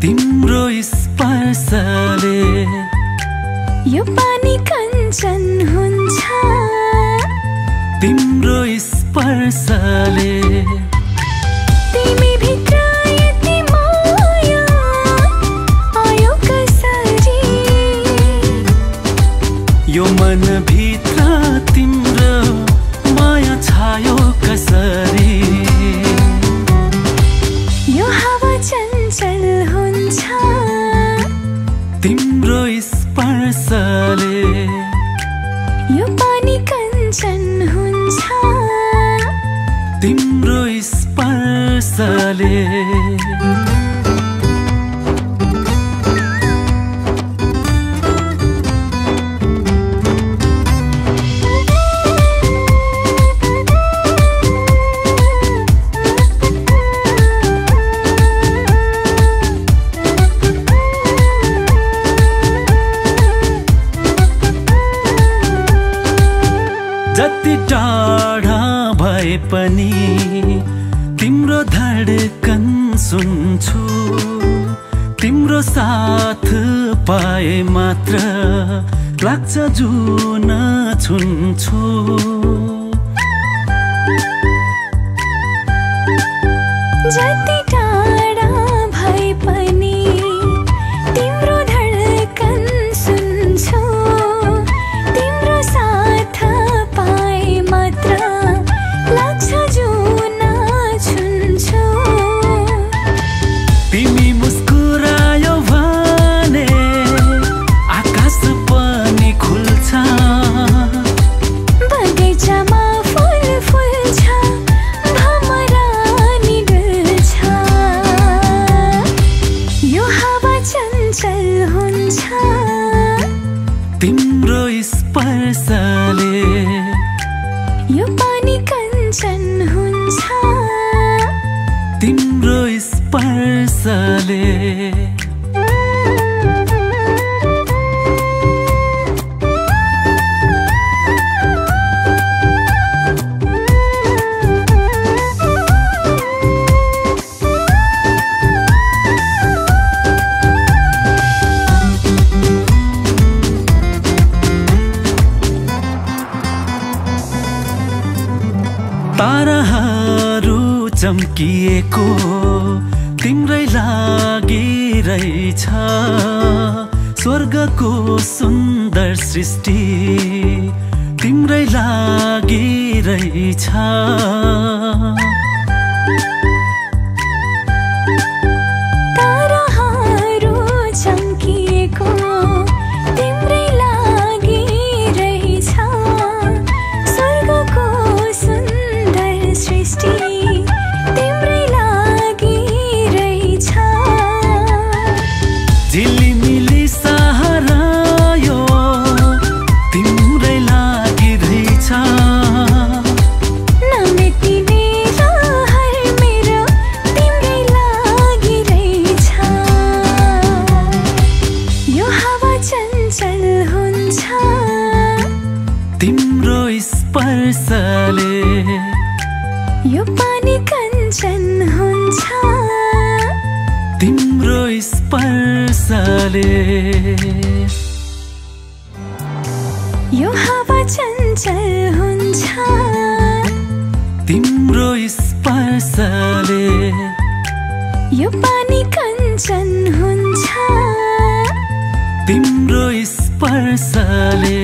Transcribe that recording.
तिम्रो स्पर्शले यो पानी कञ्चन हुन्छ तिम्रो स्पर्शले तिमी भित्र यति माया आयो कसरी यो मन भित्र तिम्रो माया छायो कसरी यो हावा चञ्चल हुन्छ तिम्रो स्पर्शले यो पानी कञ्चन हुन्छ तिम्रो स्पर्शले जति टाढा भए पनि तिम्रो धडकन सुन्छु तिम्रो साथ पाए मात्र लाग्छ जुन छुन्छु जति टाढा भए पनि तिम्रो धडकन सुन्छु तिम्रो साथ पाए मात्र लाग्छ जुन छुन्छु तिमी मुस्कुरायो भने आकाश पनि खुल्छ बगैँचामा फुल फुल्छ भमरा नि डुल्छ यो हावा चञ्चल हुन्छ तिम्रो स्पर्शले यो पानी कञ्चन हुन्छ तिम्रो स्पर्शले ताराहरू चम्किएको तिम्रै लागि रहेछ स्वर्गको सुन्दर सृष्टि तिम्रै लागि रहेछ ताराहरू चम्किएको तिम्रै लागि रहेछ स्वर्गको सुन्दर सृष्टि तिम्रै लागि रहेछ झिलिमिली सहारा यो तिम्रै लागि रहेछ नमेटिने रहर मेरो तिम्रै लागि रहेछ यो हावा चञ्चल हुन्छ तिम्रो स्पर्शले यो पानी कञ्चन हुन्छ तिम्रो स्पर्शले यो हावा चञ्चल हुन्छ तिम्रो स्पर्शले यो पानी कञ्चन हुन्छ तिम्रो स्पर्शले